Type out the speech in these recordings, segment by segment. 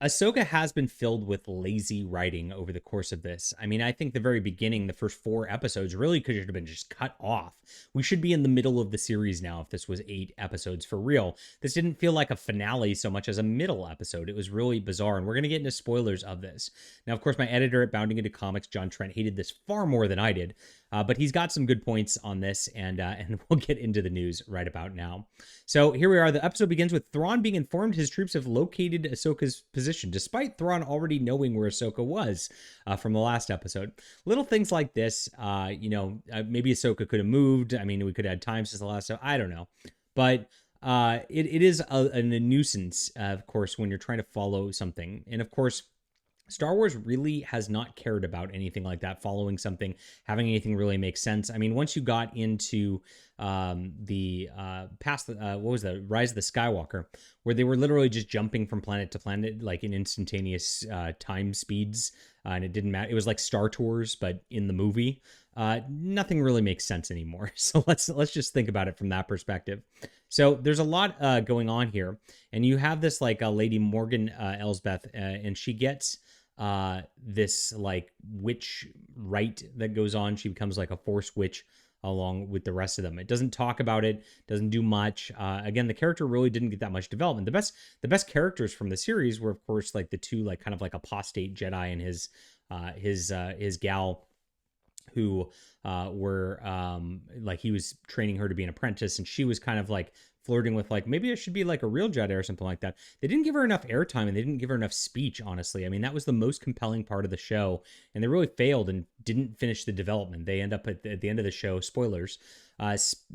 Ahsoka has been filled with lazy writing over the course of this. I mean, I think the very beginning, the first 4 episodes, really could have been just cut off. We should be in the middle of the series now if this was 8 episodes for real. This didn't feel like a finale so much as a middle episode. It was really bizarre, and we're going to get into spoilers of this. Now, of course, my editor at Bounding Into Comics, John Trent, hated this far more than I did, but he's got some good points on this, and we'll get into the news right about now. So here we are. The episode begins with Thrawn being informed his troops have located Ahsoka's position, despite Thrawn already knowing where Ahsoka was from the last episode. Little things like this, maybe Ahsoka could have moved. I mean, we could have had time since the last episode. I don't know. But it is a nuisance, of course, when you're trying to follow something. And of course, Star Wars really has not cared about anything like that, following something, having anything really make sense. I mean, once you got into past what was the Rise of the Skywalker, where they were literally just jumping from planet to planet, like in instantaneous time speeds, and it didn't matter. It was like Star Tours, but in the movie. Nothing really makes sense anymore. So let's just think about it from that perspective. So there's a lot going on here, and you have this like Lady Morgan Elsbeth, and she gets this like witch rite that goes on. She becomes like a force witch along with the rest of them. It doesn't talk about it, doesn't do much. Again, the character really didn't get that much development. The best characters from the series were, of course, like the two like kind of like apostate Jedi and his gal, who were like he was training her to be an apprentice, and she was kind of like flirting with like, maybe I should be like a real Jedi or something like that. They didn't give her enough airtime, and they didn't give her enough speech, honestly. I mean, that was the most compelling part of the show, and they really failed and didn't finish the development. They end up at the end of the show, spoilers,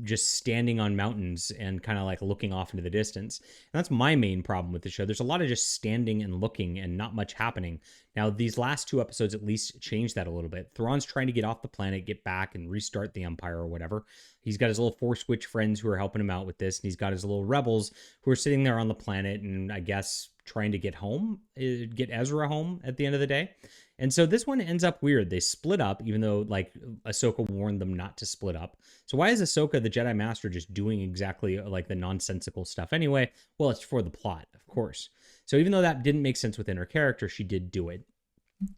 just standing on mountains and kind of like looking off into the distance. And that's my main problem with the show. There's a lot of just standing and looking and not much happening. Now, these last 2 episodes at least changed that a little bit. Thrawn's trying to get off the planet, get back, and restart the Empire or whatever. He's got his little Force Witch friends who are helping him out with this, and he's got his little rebels who are sitting there on the planet and I guess trying to get home, get Ezra home at the end of the day. And so this one ends up weird. They split up, even though like Ahsoka warned them not to split up. So why is Ahsoka, the Jedi Master, just doing exactly like the nonsensical stuff anyway? Well, it's for the plot, of course. So even though that didn't make sense within her character, she did do it.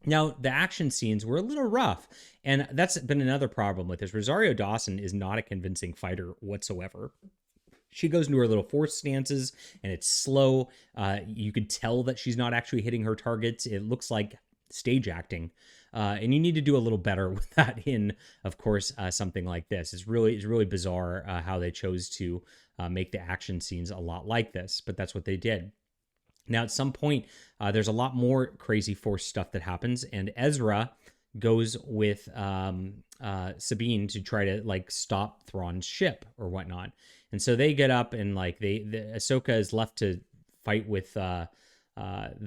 Now, the action scenes were a little rough, and that's been another problem with this. Rosario Dawson is not a convincing fighter whatsoever. She goes into her little force stances, and it's slow. You could tell that she's not actually hitting her targets. It looks like stage acting, and you need to do a little better with that in, of course, something like this. It's really bizarre how they chose to make the action scenes a lot like this, but that's what they did. Now, at some point, there's a lot more crazy force stuff that happens, and Ezra goes with Sabine to try to like stop Thrawn's ship or whatnot. And so they get up and like Ahsoka is left to fight with the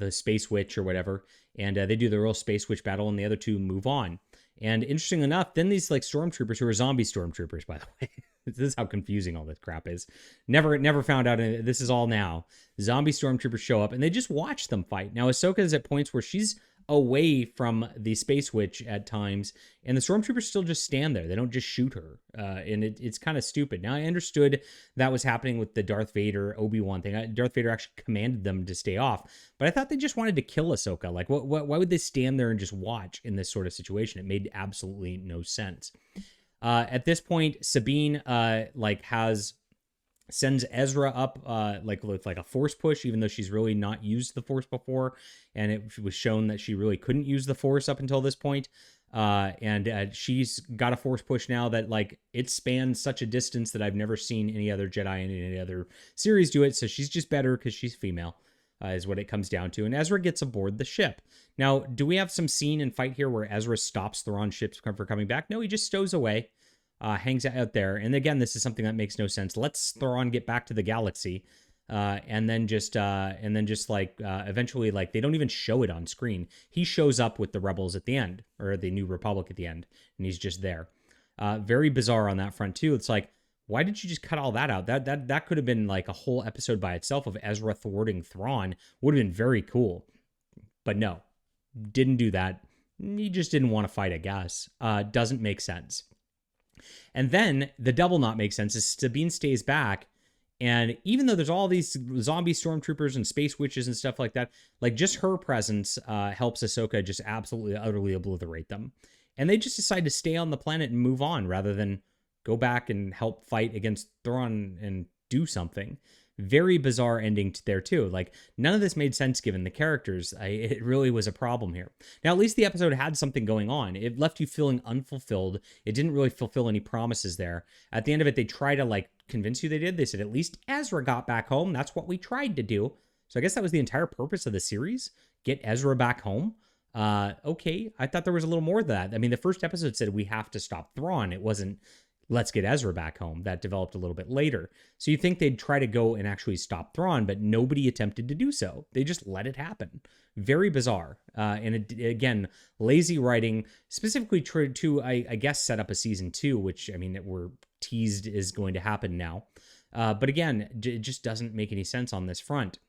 Space Witch or whatever, and they do the real Space Witch battle, and the other two move on. And interesting enough, then these like stormtroopers, who are zombie stormtroopers, by the way. This is how confusing all this crap is. Never found out. This is all now. Zombie stormtroopers show up and they just watch them fight. Now, Ahsoka is at points where she's away from the Space Witch at times, and the stormtroopers still just stand there. They don't just shoot her, and it's kind of stupid. Now, I understood that was happening with the Darth Vader Obi-Wan thing. Darth Vader actually commanded them to stay off, but I thought they just wanted to kill Ahsoka. Like, why would they stand there and just watch in this sort of situation? It made absolutely no sense. At this point, Sabine sends Ezra up with like a force push, even though she's really not used the force before, and it was shown that she really couldn't use the force up until this point. And she's got a force push now that like it spans such a distance that I've never seen any other Jedi in any other series do it. So she's just better because she's female. Is what it comes down to. And Ezra gets aboard the ship. Now, do we have some scene and fight here where Ezra stops Thrawn's ship from coming back? No, he just stows away, hangs out there. And again, this is something that makes no sense. Let's Thrawn get back to the galaxy, and then just eventually, like, they don't even show it on screen. He shows up with the rebels at the end, or the New Republic at the end, and he's just there. Very bizarre on that front too. It's like, why did you just cut all that out? That could have been like a whole episode by itself of Ezra thwarting Thrawn. Would have been very cool. But no, didn't do that. He just didn't want to fight, I guess. Doesn't make sense. And then the double not make sense is Sabine stays back And even though there's all these zombie stormtroopers and space witches and stuff like that, like just her presence helps Ahsoka just absolutely, utterly obliterate them. And they just decide to stay on the planet and move on rather than go back and help fight against Thrawn and do something. Very bizarre ending to there too. Like none of this made sense given the characters. It really was a problem here. Now at least the episode had something going on. It left you feeling unfulfilled. It didn't really fulfill any promises there. At the end of it, they try to like convince you they did. They said at least Ezra got back home. That's what we tried to do. So I guess that was the entire purpose of the series. Get Ezra back home. Okay, I thought there was a little more to that. I mean, the first episode said we have to stop Thrawn. It wasn't let's get Ezra back home. That developed a little bit later. So you think they'd try to go and actually stop Thrawn, but nobody attempted to do so. They just let it happen. Very bizarre. And again, lazy writing, specifically to, I guess, set up a season 2, which, I mean, we're teased is going to happen now. But again, it just doesn't make any sense on this front.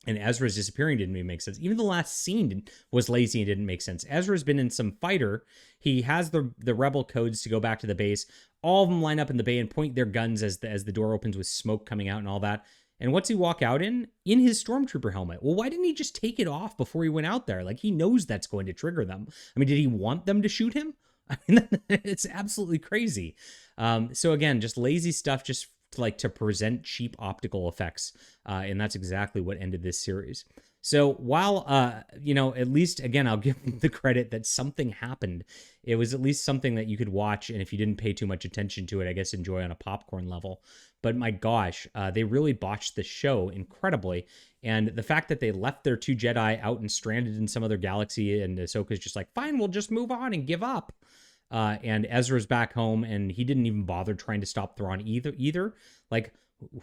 And Ezra's disappearing didn't even make sense. Even the last scene was lazy and didn't make sense. Ezra's been in some fighter. He has the rebel codes to go back to the base. All of them line up in the bay and point their guns as the door opens with smoke coming out and all that. And what's he walk out in? In his stormtrooper helmet. Well, why didn't he just take it off before he went out there? Like, he knows that's going to trigger them. I mean, did he want them to shoot him? I mean, it's absolutely crazy. So again, just lazy stuff, just like to present cheap optical effects. And that's exactly what ended this series. So while, at least, again, I'll give them the credit that something happened. It was at least something that you could watch, and if you didn't pay too much attention to it, I guess enjoy on a popcorn level. But my gosh, they really botched the show incredibly. And the fact that they left their 2 Jedi out and stranded in some other galaxy, and Ahsoka's just like, fine, we'll just move on and give up. And Ezra's back home, and he didn't even bother trying to stop Thrawn either. Like,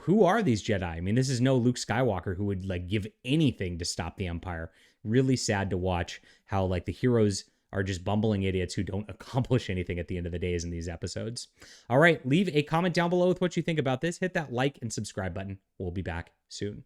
who are these Jedi? I mean, this is no Luke Skywalker who would like give anything to stop the Empire. Really sad to watch how like the heroes are just bumbling idiots who don't accomplish anything at the end of the days in these episodes. All right, leave a comment down below with what you think about this. Hit that like and subscribe button. We'll be back soon.